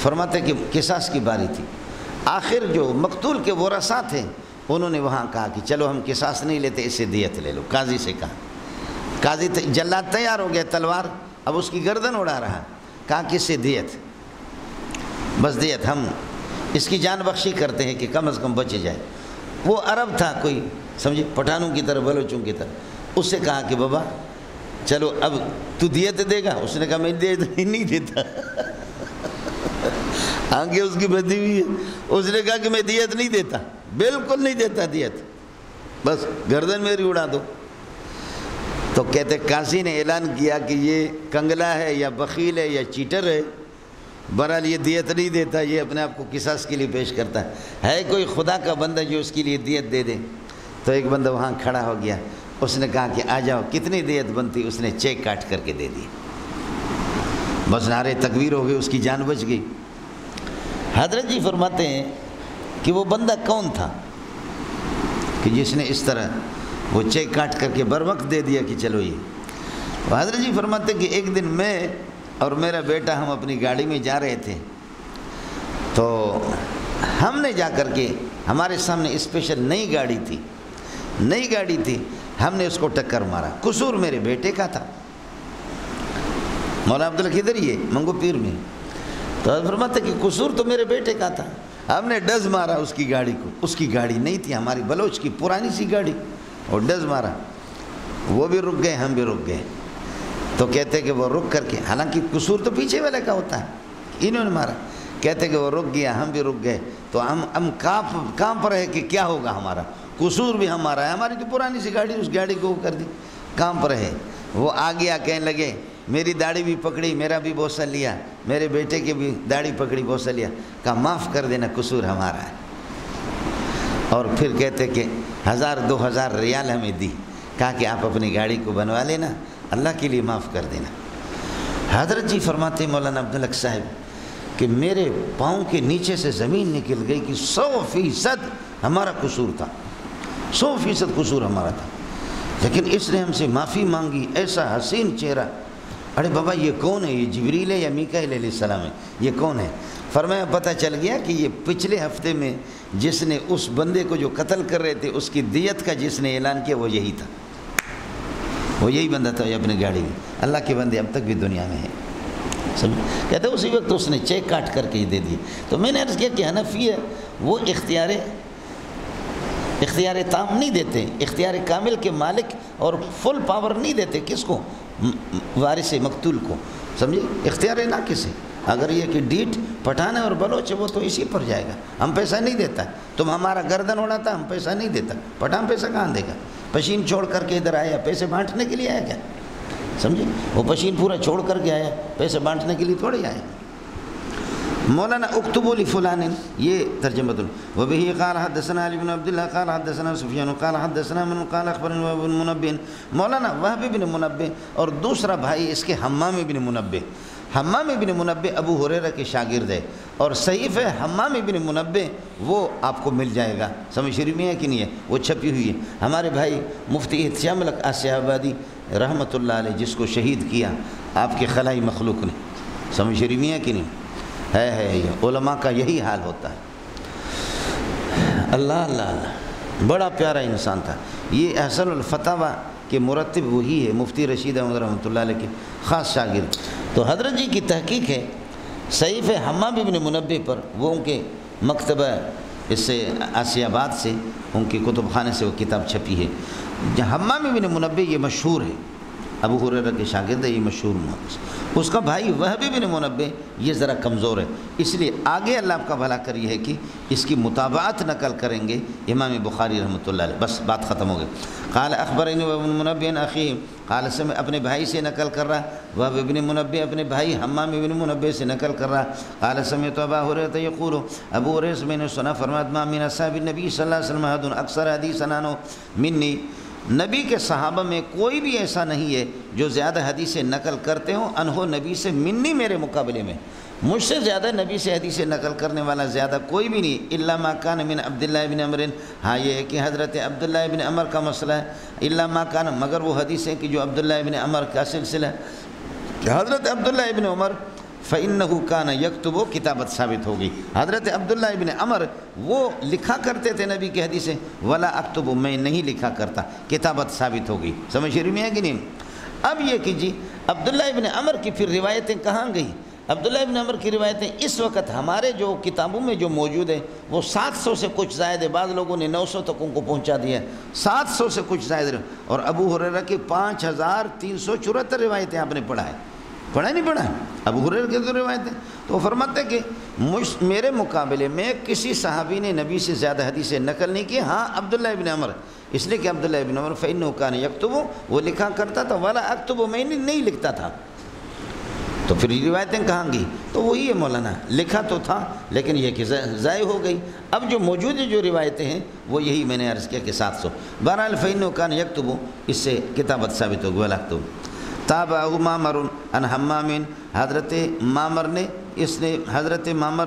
فرماتے کہ قصاص کی باری تھی، آخر جو مقتول کے ورثاء تھے انہوں نے وہاں کہا کہ چلو ہم قصاص نہیں لیتے، اس سے دیت لے لو، قاضی سے کہا، قاضی جلاد تیار ہو گیا، تلوار اب اس کی گردن اڑا رہا، کہا کہ اس سے دیت، بس دیت، ہم اس کی جان بخشی کرتے ہیں کہ کم از کم بچ جائے۔ وہ عرب تھا کوئی، سمجھے، پٹھانوں کی طرح، بلوچوں کی طرح، اس سے کہا کہ بابا چلو اب تو دیت دے گا؟ اس نے کہا میں دیت نہیں دیتا۔ آنکھیں اس کی بندھی ہوئی ہے. اس نے کہا کہ میں دیت نہیں دیتا، بالکل نہیں دیتا دیت، بس گردن میری اڑا دو. تو کہتے قاضی نے اعلان کیا کہ یہ کنگلا ہے یا بخیل ہے یا چیٹر ہے، بہرحال یہ دیت نہیں دیتا، یہ اپنے آپ کو قصاص کے لیے پیش کرتا ہے کوئی خدا کا بندہ جو اس کے لیے دیت دے دے. تو ایک بندہ وہاں کھڑا ہو گیا، اس نے کہا کہ آ جاؤ کتنی دیت بنتی، اس نے چیک کاٹ کر کے دے دی. بس نعرے تکبیر ہو گئے، اس کی جان بچ گئی. حضرت جی فرماتے ہیں کہ وہ بندہ کون تھا کہ جس نے اس طرح وہ چیک کاٹ کر کے بر وقت دے دیا کہ چلو یہ. حضرت جی فرماتے ہیں کہ ایک دن میں اور میرا بیٹا ہم اپنی گاڑی میں جا رہے تھے، تو ہم نے جا کر کے ہمارے سامنے اسپیشل نئی گاڑی تھی، ہم نے اس کو ٹکر مارا. قصور میرے بیٹے کا تھا. مولانا عبداللہ کدھر یہ منگو پیر میں. تو حضرت فرماتے کہ قصور تو میرے بیٹے کا تھا، ہم نے ڈز مارا اس کی گاڑی کو. اس کی گاڑی نہیں تھی، ہماری بلوچ کی پرانی سی گاڑی، اور ڈز مارا. وہ بھی رک گئے، ہم بھی رک گئے. تو کہتے کہ وہ رک کر کے، حالانکہ قصور تو پیچھے والے کا ہوتا ہے، انہوں نے مارا. کہتے کہ وہ رک گیا، ہم بھی رک گئے. تو ہم کام پر ہے کہ کیا ہوگا ہمارا، قصور بھی ہمارا ہے، ہماری تو پرانی سی گاڑی، اس گاڑی کو کر دی، کام پر ہے. وہ آ گیا، کہنے لگے میری داڑھی بھی پکڑی، میرا بھی بوسہ لیا، میرے بیٹے کی بھی داڑھی پکڑی، بوسہ لیا. کہا معاف کر دینا، قصور ہمارا ہے. اور پھر کہتے کہ 1000-2000 ریال ہمیں دی. کہا کہ آپ اپنی گاڑی کو بنوا لینا، اللہ کے لیے معاف کر دینا. حضرت جی فرماتے مولانا عبدالحق صاحب کہ میرے پاؤں کے نیچے سے زمین نکل گئی کہ 100% ہمارا قصور تھا، 100% قصور ہمارا تھا. لیکن اس نے ہم سے معافی مانگی. ایسا حسین چہرہ. ارے بابا یہ کون ہے، یہ جبریل ہے یا میکائیل علیہ السلام ہے، یہ کون ہے؟ فرمایا پتہ چل گیا کہ یہ پچھلے ہفتے میں جس نے اس بندے کو جو قتل کر رہے تھے اس کی دیت کا جس نے اعلان کیا وہ یہی تھا، وہ یہی بندہ تھا یہ اپنی گاڑی میں. اللہ کے بندے اب تک بھی دنیا میں ہیں. سمجھ کہتے اسی وقت اس نے چیک کاٹ کر کے ہی دے دی. تو میں نے عرض کیا کہ حنفی ہے وہ اختیار تام نہیں دیتے، اختیار کامل کے مالک اور فل پاور نہیں دیتے. کس کو؟ وارث مقتول کو. سمجھے؟ اختیار ناقص ہے. اگر یہ کہ ڈیٹ پٹھان ہے اور بلوچ ہے وہ تو اسی پر جائے گا. ہم پیسہ نہیں دیتا، تم ہمارا گردن اڑاتا، ہم پیسہ نہیں دیتا. پٹھان پیسہ کہاں دے گا؟ پشین چھوڑ کر کے ادھر آیا، پیسے بانٹنے کے لیے آیا کیا؟ سمجھے؟ وہ پشین پورا چھوڑ کر کے آیا، پیسے بانٹنے کے لیے تھوڑے آیا. مولانا اکتبوا لفلان، یہ ترجمہ دن. وبه قال حدثنا علي بن عبد الله قال حدثنا سفيان قال حدثنا من قال اخبرني ابن منبه. مولانا وهب بن منبه اور دوسرا بھائی اس کے حمام بن منبه. حمام بن منبه ابو ہریرہ کے شاگرد ہے، اور صحیفہ حمام بن منبه وہ آپ کو مل جائے گا. سمجھ شریف میں ہے کہ نہیں ہے؟ وہ چھپی ہوئی ہے. ہمارے بھائی مفتی احتشام الحق آسیہ آبادی رحمۃ اللہ علیہ جس کو شہید کیا آپ کے خلائی مخلوق نے. سمجھ شریف میں ہے کہ نہیں ہے؟ یہ علماء کا یہی حال ہوتا ہے. اللہ اللہ اللہ، بڑا پیارا انسان تھا. یہ احسن الفتاوی کے مرتب وہی ہے، مفتی رشید احمد رحمۃ اللہ علیہ کے خاص شاگرد. تو حضرت جی کی تحقیق ہے صحیف حمام بن منبه پر، وہ ان کے مکتبہ اس سے آسیہ آباد سے ان کے کتب خانے سے وہ کتاب چھپی ہے. حمام بن منبه یہ مشہور ہے، ابو ہریرہ کے شاگرد ہے، یہ مشہور محدث. اس کا بھائی وہب بن منبه یہ ذرا کمزور ہے، اس لیے آگے اللہ آپ کا بھلا کریے ہے کہ اس کی مطابعت نقل کریں گے امام بخاری رحمۃ اللہ علیہ. بس بات ختم ہو گئی. قال اخبرني وابن منبه اخی، قال سے اپنے بھائی سے نقل کر رہا، وہب بن منبه اپنے بھائی حمام بن منبه سے نقل کر رہا. قال سمعت ابا ہریرہ یقول، ابو ہریرہ میں نے سنا فرمایا ما من اصحاب النبی صلی اللہ علیہ وسلم احد اکثر حدیثا عنہ منی. نبی کے صحابہ میں کوئی بھی ایسا نہیں ہے جو زیادہ حدیثیں نقل کرتے ہوں انہو نبی سے، منی میرے مقابلے میں، مجھ سے زیادہ نبی سے حدیثیں نقل کرنے والا زیادہ کوئی بھی نہیں. الا ما کان من عبداللہ ابن عمر، ہاں یہ ہے کہ حضرت عبداللہ ابن عمر کا مسئلہ ہے. الا ما کان، مگر وہ حدیثیں کہ جو عبداللہ ابن عمر کا سلسلہ ہے کہ حضرت عبداللہ ابن عمر فَإِنَّهُ كَانَ يَكْتُبُ، کتابت ثابت ہوگی. حضرت عبداللہ ابن عمر وہ لکھا کرتے تھے نبی کی حدیثیں، وَلَا أَكْتُبُ، میں نہیں لکھا کرتا، کتابت ثابت ہوگی. سمجھ رہی میں ہے کہ نہیں؟ اب یہ کہ جی عبداللہ ابن عمر کی پھر روایتیں کہاں گئیں؟ عبداللہ ابن عمر کی روایتیں اس وقت ہمارے جو کتابوں میں جو موجود ہے وہ 700 سے کچھ زائد ہے. بعض لوگوں نے 900 تک ان کو پہنچا دیا ہے، 700 سے کچھ زائد. اور ابو ہریرہ کی 5374 روایتیں آپ نے پڑھا ہے، پڑھا نہیں پڑھا؟ ابو ہریرہ کی تو روایتیں تو وہ فرماتے ہیں کہ میرے مقابلے میں کسی صحابی نے نبی سے زیادہ حدیثیں نقل نہیں کی، ہاں عبداللہ ابن عمر، اس لیے کہ عبداللہ ابن عمر فإنه كان يكتب، وہ لکھا کرتا تھا، ولا اکتب، میں نہیں لکھتا تھا۔ تو پھر یہ روایتیں کہاں گئی؟ تو وہی ہے مولانا، لکھا تو تھا لیکن یہ کہ ضائع ہو گئی۔ اب جو موجود جو روایتیں ہیں وہ یہی میں نے عرض کیا کہ 700۔ بہرحال فإنه كان يكتب، اس سے کتابت ثابت ہو گئی، ولا اکتب۔ تابعہ معمر عن حمام، حضرت معمر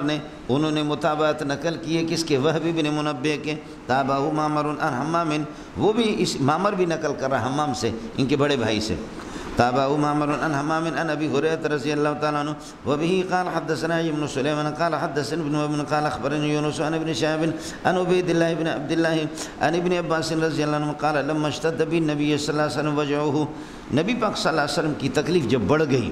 نے انہوں نے متابعت نقل کی ہے کس کے؟ وہب بن منبہ کے۔ تابعہ معمر عن حمام، وہ بھی اس معمر بھی نقل کر رہا حمام سے، ان کے بڑے بھائی سے۔ تابعہ معمر عن حمام عن ابی ہریرہ رضی اللہ تعالیٰ عنہ وبه قال حدثنا ابن سلیمان قال حدثنا ابن وهب قال اخبرني يونس عن ابن شهاب عن عبید اللہ بن عبد اللہ عن ابن عباس رضی اللہ عنہ قال لما اشتد بالنبي صلی اللہ علیہ وسلم وجعه، نبی پاک صلی اللہ علیہ وسلم کی تکلیف جب بڑھ گئی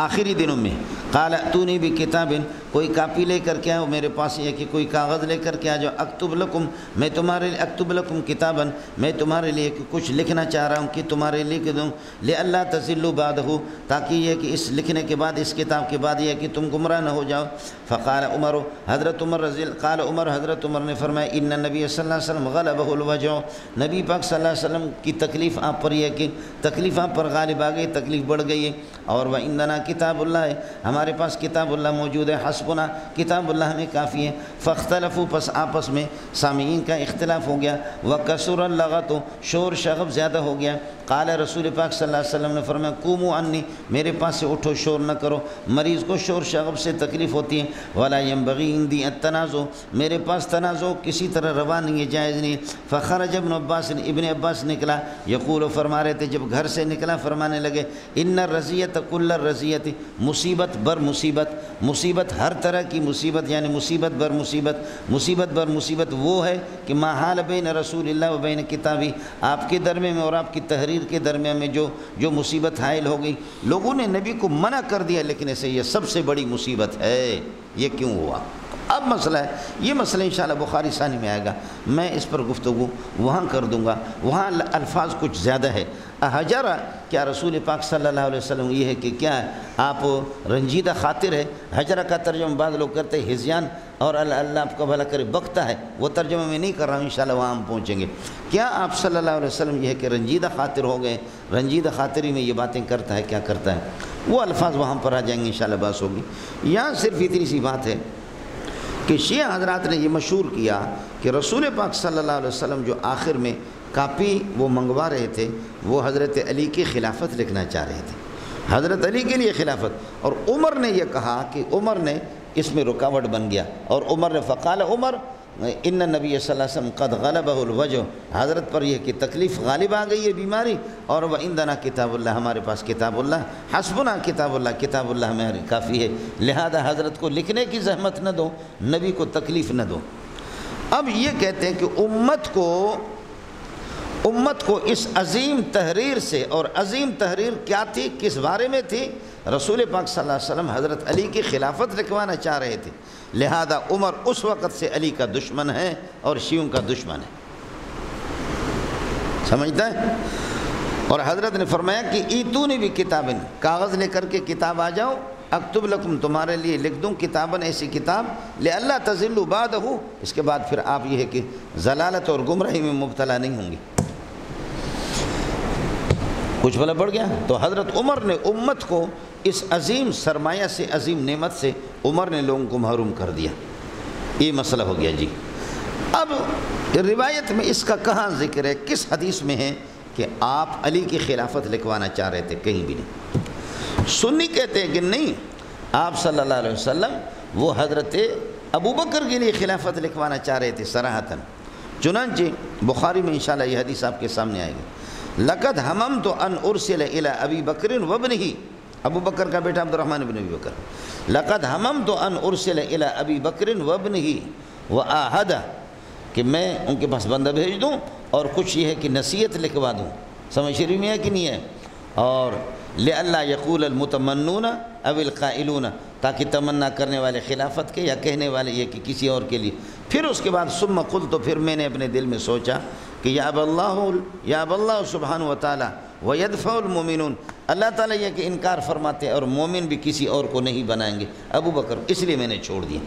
آخری دنوں میں، قال اتونی بکتاب، کوئی کاپی لے کر کے آؤ میرے پاس، یہ کہ کوئی کاغذ لے کر کے آ جاؤ، اکتب لکم، میں تمہارے لیے، اکتب لکم کتابا، میں تمہارے لیے کچھ لکھنا چاہ رہا ہوں کہ تمہارے لکھ دوں، لئلا تضلوا بعدہ، تاکہ یہ کہ اس لکھنے کے بعد، اس کتاب کے بعد یہ کہ تم گمراہ نہ ہو جاؤ۔ فقال عمر، حضرت عمر حضرت عمر نے فرمایا ان النبی صلی اللہ علیہ وسلم غلبہ الوجع، نبی پاک صلی اللہ علیہ وسلم کی تکلیف آپ پر یہ کہ تکلیف آپ پر غالب آ گئی، تکلیف بڑھ گئی ہے، اور وعندنا کتاب اللہ ہے، ہمارے پاس کتاب اللہ موجود ہے، حسبنا، کتاب اللہ ہمیں کافی ہے۔ فاختلفوا، پس آپس میں سامعین کا اختلاف ہو گیا، وکثر اللغط، شور شغب زیادہ ہو گیا۔ قال رسول پاک صلی اللہ علیہ وسلم نے فرمایا قوموا عنی، میرے پاس سے اٹھو، شور نہ کرو، مریض کو شور شغب سے تکلیف ہوتی ہے۔ ولا ينبغي عندي التنازع، میرے پاس تنازع کسی طرح روا نہیں ہے، جائز نہیں ہے۔ فخرج ابن عباس، ابن عباس نکلا، یقول، فرما رہے تھے جب گھر سے نکلا فرمانے لگے ان الرزیۃ کل الرزیۃ، مصیبت بر مصیبت، مصیبت ہر طرح کی مصیبت، یعنی مصیبت بر مصیبت، مصیبت بر مصیبت وہ ہے کہ ما حال بین رسول اللہ و بین کتابی، آپ کے درمیان میں اور آپ کی تحریر کے درمیان میں جو مصیبت حائل ہو گئی، لوگوں نے نبی کو منع کر دیا لیکن اسے یہ سب سے بڑی مصیبت ہے، یہ کیوں ہوا؟ اب مسئلہ ہے، یہ مسئلہ انشاءاللہ بخاری ثانی میں آئے گا، میں اس پر گفتگو وہاں کر دوں گا، وہاں الفاظ کچھ زیادہ ہے۔ حجرہ، کیا رسول پاک صلی اللہ علیہ وسلم یہ ہے کہ کیا ہے آپ رنجیدہ خاطر ہے؟ حجرہ کا ترجمہ بعض لوگ کرتے ہیں ہذیان، اور اللہ آپ کا بھلا کرے بکتا ہے، وہ ترجمہ میں نہیں کر رہا ہوں، انشاءاللہ وہاں ہم پہنچیں گے۔ کیا آپ صلی اللہ علیہ وسلم یہ ہے کہ رنجیدہ خاطر ہو گئے؟ رنجیدہ خاطری میں یہ باتیں کرتا ہے، کیا کرتا ہے؟ وہ الفاظ وہاں پر آ جائیں گے، انشاءاللہ بات ہوگی۔ یہاں صرف اتنی سی بات ہے کہ شیعہ حضرات نے یہ مشہور کیا کہ رسول پاک صلی اللہ علیہ وسلم جو آخر میں کاپی وہ منگوا رہے تھے، وہ حضرت علی کی خلافت لکھنا چاہ رہے تھے، حضرت علی کے لیے خلافت، اور عمر نے یہ کہا کہ عمر نے اس میں رکاوٹ بن گیا، اور عمر نے فقال عمر ان نبی صلی اللہ علیہ وسلم قد غلبہ الوجع، حضرت پر یہ کہ تکلیف غالب آ گئی ہے، بیماری، اور وعندنا کتاب اللہ، ہمارے پاس کتاب اللہ، حسبنا کتاب اللہ، کتاب اللہ ہمیں کافی ہے، لہذا حضرت کو لکھنے کی زحمت نہ دو، نبی کو تکلیف نہ دو۔ اب یہ کہتے ہیں کہ امت کو اس عظیم تحریر سے، اور عظیم تحریر کیا تھی، کس بارے میں تھی؟ رسول پاک صلی اللہ علیہ وسلم حضرت علی کی خلافت لکھوانا چاہ رہے تھے، لہذا عمر اس وقت سے علی کا دشمن ہے اور شیعوں کا دشمن ہے، سمجھتا ہے؟ اور حضرت نے فرمایا کہ ایتونی بھی کتابن، کاغذ لے کر کے کتاب آ جاؤ، اکتب لکم، تمہارے لیے لکھ دوں کتابن، ایسی کتاب، لئلا تضلوا بعدہ، اس کے بعد پھر آپ یہ ہے کہ ضلالت اور گمراہی میں مبتلا نہیں ہوں گے۔ کچھ بھلا پڑ گیا؟ تو حضرت عمر نے امت کو اس عظیم سرمایہ سے، عظیم نعمت سے عمر نے لوگوں کو محروم کر دیا، یہ مسئلہ ہو گیا جی۔ اب روایت میں اس کا کہاں ذکر ہے، کس حدیث میں ہے کہ آپ علی کی خلافت لکھوانا چاہ رہے تھے؟ کہیں بھی نہیں۔ سنی کہتے ہیں کہ نہیں، آپ صلی اللہ علیہ وسلم وہ حضرت ابوبکر کے لیے خلافت لکھوانا چاہ رہے تھے صراحتاً، چنانچہ بخاری میں انشاءاللہ یہ حدیث آپ کے سامنے آئے گی۔ لقد حممت ان ارسل الى ابی بکر وابنہ، ابو بکر کا بیٹا عبد الرحمن بن ابی بکر، لقد حممت ان ارسل الى ابی بکر وابنہ وآہدہ، کہ میں ان کے پاس بندہ بھیج دوں اور کچھ یہ ہے کہ نصیحت لکھوا دوں، سمجھ شریف میں ہے کہ نہیں ہے؟ اور لئلا یقول المتمنون او القائلون، تاکہ تمنا کرنے والے خلافت کے یا کہنے والے یہ کہ کسی اور کے لیے۔ پھر اس کے بعد ثم قلت، تو پھر میں نے اپنے دل میں سوچا کہ یا اب اللہ سبحانہ و تعالی وَيَدْفَعُ الْمُؤْمِنُونَ، اللہ تعالیٰ یہ کہ انکار فرماتے ہیں اور مومن بھی کسی اور کو نہیں بنائیں گے ابو بکر، اس لیے میں نے چھوڑ دیا۔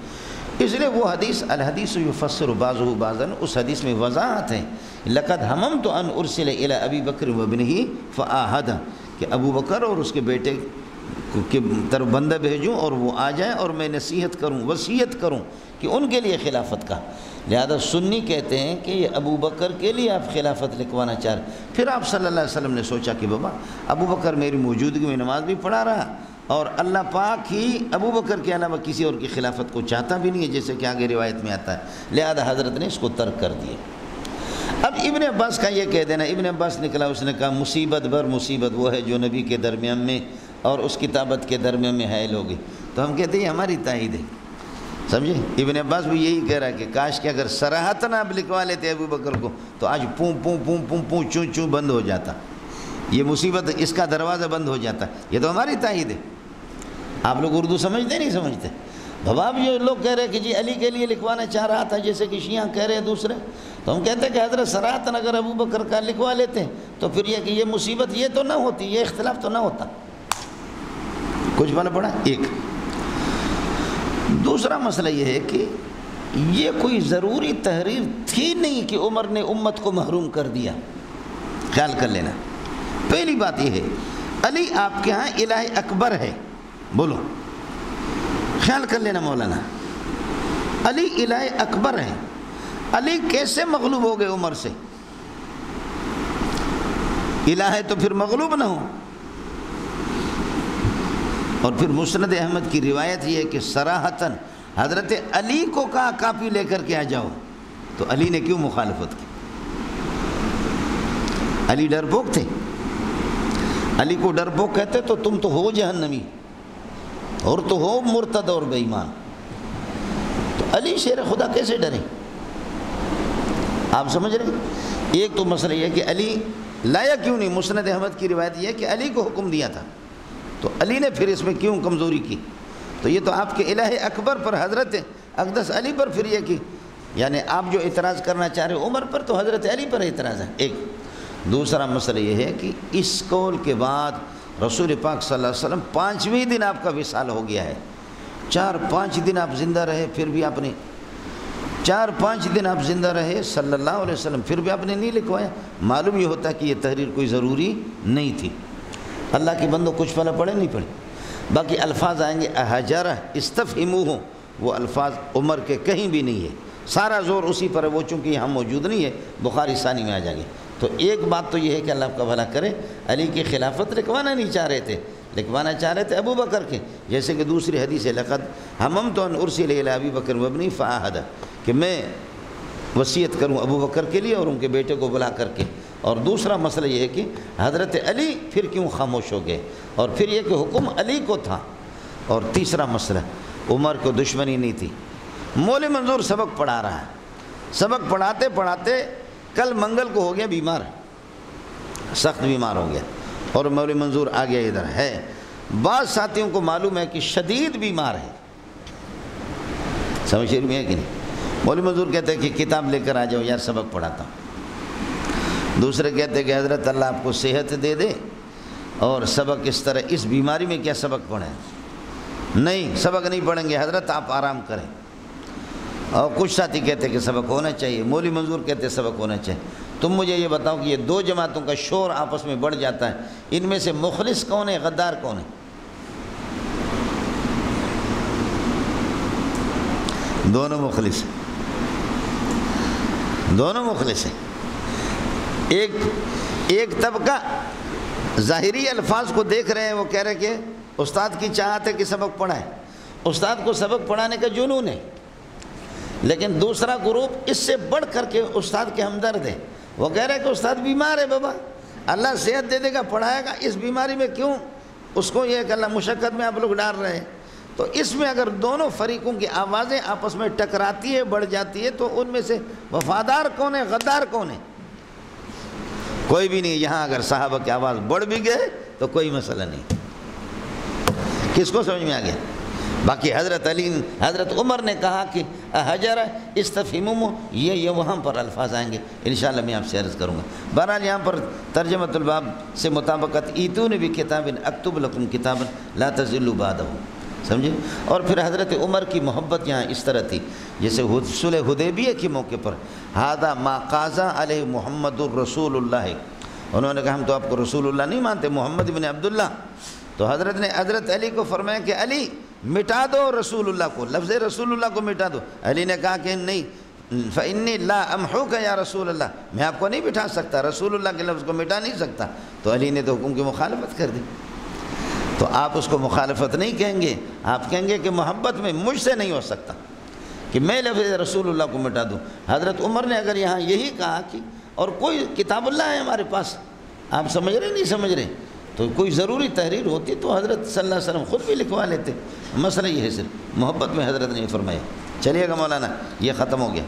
اس لیے وہ حدیث الحدیث یفسر بعضہ بعضا، اس حدیث میں وضاحت ہے، لقد حممت ان ارسل الی ابی بکر وابنہ فآہدہ، کہ ابو بکر اور اس کے بیٹے کے طرف بندہ بھیجوں اور وہ آ جائیں اور میں نصیحت کروں، وصیت کروں کہ ان کے لیے خلافت کا۔ لہذا سنی کہتے ہیں کہ یہ ابو بکر کے لیے آپ خلافت لکھوانا چاہ رہے۔ پھر آپ صلی اللہ علیہ وسلم نے سوچا کہ بابا ابو بکر میری موجودگی میں نماز بھی پڑھا رہا اور اللہ پاک ہی ابو بکر کے علاوہ کسی اور کی خلافت کو چاہتا بھی نہیں ہے، جیسے کہ آگے روایت میں آتا ہے، لہذا حضرت نے اس کو ترک کر دیا۔ اب ابن عباس کا یہ کہہ دینا، ابن عباس نکلا، اس نے کہا مصیبت بر مصیبت وہ ہے جو نبی کے درمیان میں اور اس کتابت کے درمیان میں حائل ہوگی، تو ہم کہتے ہیں یہ ہماری تائید ہے، سمجھے؟ ابن عباس بھی یہی کہہ رہا ہے کہ کاش کہ اگر صراحتاً آپ لکھوا لیتے ابو بکر کو تو آج پوں پوں پوں پوں پوں چوں چوں بند ہو جاتا، یہ مصیبت اس کا دروازہ بند ہو جاتا، یہ تو ہماری تائید ہے۔ آپ لوگ اردو سمجھتے نہیں سمجھتے؟ بابا اب یہ لوگ کہہ رہے ہیں کہ جی علی کے لیے لکھوانا چاہ رہا تھا، جیسے کہ شیعہ کہہ رہے ہیں دوسرے، تو ہم کہتے ہیں کہ حضرت صراحتاً اگر ابو بکر کا لکھوا لیتے تو پھر یہ کہ یہ مصیبت یہ تو نہ ہوتی، یہ اختلاف تو نہ ہوتا۔ کچھ بنا پڑا ایک۔ دوسرا مسئلہ یہ ہے کہ یہ کوئی ضروری تحریر تھی نہیں کہ عمر نے امت کو محروم کر دیا، خیال کر لینا۔ پہلی بات یہ ہے علی آپ کے ہاں الہ اکبر ہے، بولو خیال کر لینا مولانا، علی الہ اکبر ہے، علی کیسے مغلوب ہو گئے عمر سے؟ الہ ہے تو پھر مغلوب نہ ہو۔ اور پھر مسند احمد کی روایت یہ ہے کہ صراحتاً حضرت علی کو کہا کاپی لے کر کے آ جاؤ، تو علی نے کیوں مخالفت کی؟ علی ڈرپوک تھے؟ علی کو ڈرپوک کہتے تو تم تو ہو جہنمی اور تو ہو مرتد اور بے ایمان، تو علی شیر خدا کیسے ڈرے؟ آپ سمجھ رہے ہیں؟ ایک تو مسئلہ یہ کہ علی لایا کیوں نہیں، مسند احمد کی روایت یہ ہے کہ علی کو حکم دیا تھا، تو علی نے پھر اس میں کیوں کمزوری کی؟ تو یہ تو آپ کے الہ اکبر پر حضرت اقدس علی پر پھر یہ کی، یعنی آپ جو اعتراض کرنا چاہ رہے عمر پر تو حضرت علی پر اعتراض ہے ایک۔ دوسرا مسئلہ یہ ہے کہ اس قول کے بعد رسول پاک صلی اللہ علیہ وسلم 5ویں دن آپ کا وصال ہو گیا ہے، 4-5 دن آپ زندہ رہے پھر بھی آپ نے 4-5 دن آپ زندہ رہے صلی اللہ علیہ وسلم، پھر بھی آپ نے نہیں لکھوایا۔ معلوم یہ ہوتا ہے کہ یہ تحریر کوئی ضروری نہیں تھی۔ اللہ کے بندوں کچھ پھلا پڑھے نہیں پڑھے، باقی الفاظ آئیں گے احجرہ استفہموہ، وہ الفاظ عمر کے کہیں بھی نہیں ہے، سارا زور اسی پر ہے، وہ چونکہ یہاں موجود نہیں ہے بخاری ثانی میں آ جائیں گے۔ تو ایک بات تو یہ ہے کہ اللہ آپ کا بھلا کرے، علی کی خلافت لکھوانا نہیں چاہ رہے تھے، لکھوانا چاہ رہے تھے ابو بکر کے، جیسے کہ دوسری حدیث ہے لقد حممت ان ارسل الی ابی بکر وابنہ فآہدہ، کہ میں وصیت کروں ابو بکر کے لیے اور ان کے بیٹے کو بلا کر کے۔ اور دوسرا مسئلہ یہ ہے کہ حضرت علی پھر کیوں خاموش ہو گئے، اور پھر یہ کہ حکم علی کو تھا۔ اور تیسرا مسئلہ عمر کو دشمنی نہیں تھی، مول منظور سبق پڑھا رہا ہے، سبق پڑھاتے پڑھاتے کل منگل کو ہو گیا بیمار، سخت بیمار ہو گیا، اور مول منظور آ گیا ادھر ہے، بعض ساتھیوں کو معلوم ہے کہ شدید بیمار ہے، سمجھ میں ہے کہ نہیں؟ مول منظور کہتے ہیں کہ کتاب لے کر آ جاؤ یار سبق پڑھاتا ہوں۔ دوسرے کہتے ہیں کہ حضرت اللہ آپ کو صحت دے دے اور سبق اس طرح اس بیماری میں کیا سبق پڑھیں؟ نہیں سبق نہیں پڑھیں گے حضرت، آپ آرام کریں۔ اور کچھ ساتھی کہتے ہیں کہ سبق ہونا چاہیے، مولوی منظور کہتے ہیں سبق ہونا چاہیے۔ تم مجھے یہ بتاؤ کہ یہ دو جماعتوں کا شور آپس میں بڑھ جاتا ہے، ان میں سے مخلص کون ہے، غدار کون ہے؟ دونوں مخلص ہیں، دونوں مخلص ہیں۔ ایک طبقہ ظاہری الفاظ کو دیکھ رہے ہیں، وہ کہہ رہے کہ استاد کی چاہت ہے کہ سبق پڑھائے، استاد کو سبق پڑھانے کا جنون ہے، لیکن دوسرا گروپ اس سے بڑھ کر کے استاد کے ہمدرد ہے، وہ کہہ رہے کہ استاد بیمار ہے بابا، اللہ صحت دے دے گا پڑھائے گا، اس بیماری میں کیوں اس کو یہ کہ اللہ مشقت میں آپ لوگ ڈال رہے ہیں۔ تو اس میں اگر دونوں فریقوں کی آوازیں آپس میں ٹکراتی ہے، بڑھ جاتی ہے، تو ان میں سے وفادار کون ہے، غدار کون ہے؟ کوئی بھی نہیں۔ یہاں اگر صحابہ کی آواز بڑھ بھی گئے تو کوئی مسئلہ نہیں۔ کس کو سمجھ میں آ گیا؟ باقی حضرت عمر نے کہا کہ حجر استفہموا، یہ وہاں پر الفاظ آئیں گے انشاءاللہ میں آپ سے عرض کروں گا۔ بہرحال یہاں پر ترجمۃ الباب سے مطابقت ایتونی بکتاب اکتب لکم کتابا لا تضلوا بعدہ، سمجھے؟ اور پھر حضرت عمر کی محبت یہاں اس طرح تھی، جیسے صلح حدیبیہ کے موقع پر ھذا ما قاضى علیہ محمد الرسول اللہ، انہوں نے کہا ہم تو آپ کو رسول اللہ نہیں مانتے، محمد بن عبداللہ، تو حضرت نے حضرت علی کو فرمایا کہ علی مٹا دو رسول اللہ کو، لفظ رسول اللہ کو مٹا دو۔ علی نے کہا کہ نہیں، فإنی لا امحوک یا رسول اللہ، میں آپ کو نہیں مٹا سکتا، رسول اللہ کے لفظ کو مٹا نہیں سکتا۔ تو علی نے تو حکم کی مخالفت کر دی۔ تو آپ اس کو مخالفت نہیں کہیں گے، آپ کہیں گے کہ محبت میں مجھ سے نہیں ہو سکتا کہ میں لفظ رسول اللہ کو مٹا دوں۔ حضرت عمر نے اگر یہاں یہی کہا کہ اور کوئی کتاب اللہ ہے ہمارے پاس، آپ سمجھ رہے نہیں سمجھ رہے، تو کوئی ضروری تحریر ہوتی تو حضرت صلی اللہ علیہ وسلم خود بھی لکھوا لیتے۔ مسئلہ یہ ہے، صرف محبت میں حضرت نے یہ فرمایا۔ چلیے گا مولانا، یہ ختم ہو گیا۔